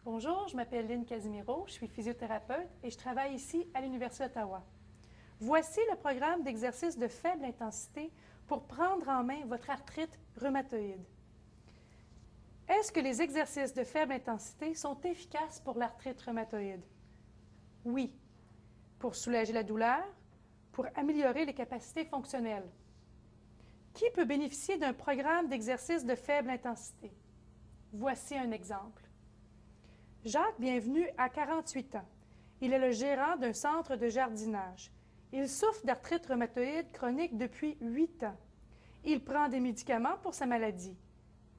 Bonjour, je m'appelle Lynne Casimiro, je suis physiothérapeute et je travaille ici à l'Université d'Ottawa. Voici le programme d'exercices de faible intensité pour prendre en main votre arthrite rhumatoïde. Est-ce que les exercices de faible intensité sont efficaces pour l'arthrite rhumatoïde? Oui, pour soulager la douleur, pour améliorer les capacités fonctionnelles. Qui peut bénéficier d'un programme d'exercices de faible intensité? Voici un exemple. Jacques Bienvenu a 48 ans. Il est le gérant d'un centre de jardinage. Il souffre d'arthrite rhumatoïde chronique depuis 8 ans. Il prend des médicaments pour sa maladie.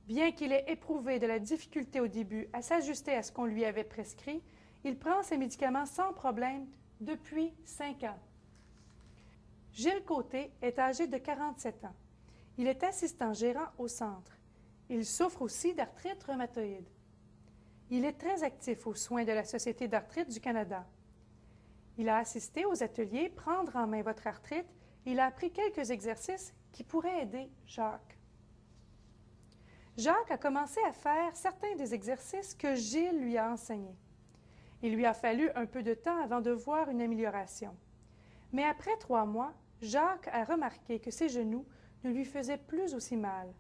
Bien qu'il ait éprouvé de la difficulté au début à s'ajuster à ce qu'on lui avait prescrit, il prend ses médicaments sans problème depuis 5 ans. Gilles Côté est âgé de 47 ans. Il est assistant gérant au centre. Il souffre aussi d'arthrite rhumatoïde. Il est très actif aux soins de la Société d'arthrite du Canada. Il a assisté aux ateliers Prendre en main votre arthrite et il a appris quelques exercices qui pourraient aider Jacques. Jacques a commencé à faire certains des exercices que Gilles lui a enseignés. Il lui a fallu un peu de temps avant de voir une amélioration. Mais après 3 mois, Jacques a remarqué que ses genoux ne lui faisaient plus aussi mal.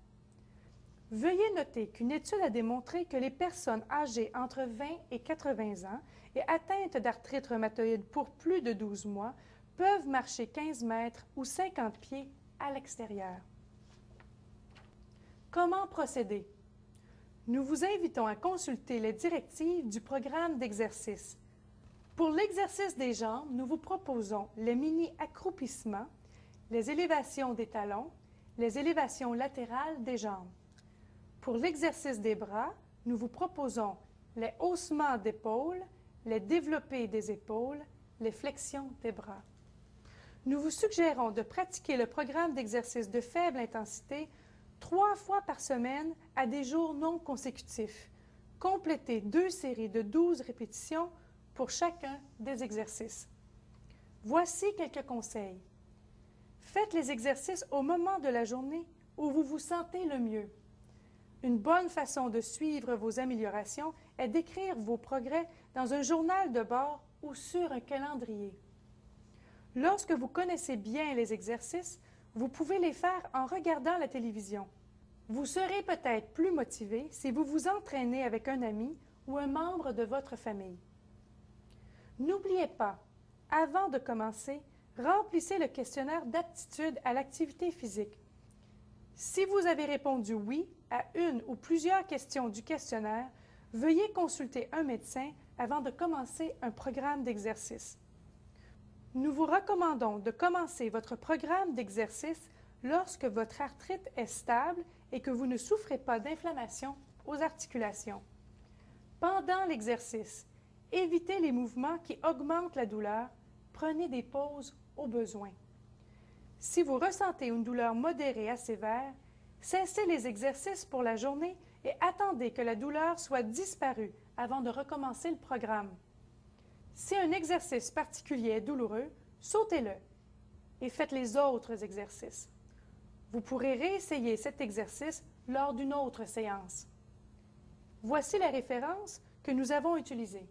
Veuillez noter qu'une étude a démontré que les personnes âgées entre 20 et 80 ans et atteintes d'arthrite rhumatoïde pour plus de 12 mois peuvent marcher 15 mètres ou 50 pieds à l'extérieur. Comment procéder? Nous vous invitons à consulter les directives du programme d'exercice. Pour l'exercice des jambes, nous vous proposons les mini-accroupissements, les élévations des talons, les élévations latérales des jambes. Pour l'exercice des bras, nous vous proposons les haussements d'épaules, les développés des épaules, les flexions des bras. Nous vous suggérons de pratiquer le programme d'exercice de faible intensité 3 fois par semaine à des jours non consécutifs. Complétez 2 séries de 12 répétitions pour chacun des exercices. Voici quelques conseils. Faites les exercices au moment de la journée où vous vous sentez le mieux. Une bonne façon de suivre vos améliorations est d'écrire vos progrès dans un journal de bord ou sur un calendrier. Lorsque vous connaissez bien les exercices, vous pouvez les faire en regardant la télévision. Vous serez peut-être plus motivé si vous vous entraînez avec un ami ou un membre de votre famille. N'oubliez pas, avant de commencer, remplissez le questionnaire d'aptitude à l'activité physique. Si vous avez répondu oui à une ou plusieurs questions du questionnaire, veuillez consulter un médecin avant de commencer un programme d'exercice. Nous vous recommandons de commencer votre programme d'exercice lorsque votre arthrite est stable et que vous ne souffrez pas d'inflammation aux articulations. Pendant l'exercice, évitez les mouvements qui augmentent la douleur, prenez des pauses au besoin. Si vous ressentez une douleur modérée à sévère, cessez les exercices pour la journée et attendez que la douleur soit disparue avant de recommencer le programme. Si un exercice particulier est douloureux, sautez-le et faites les autres exercices. Vous pourrez réessayer cet exercice lors d'une autre séance. Voici les références que nous avons utilisées.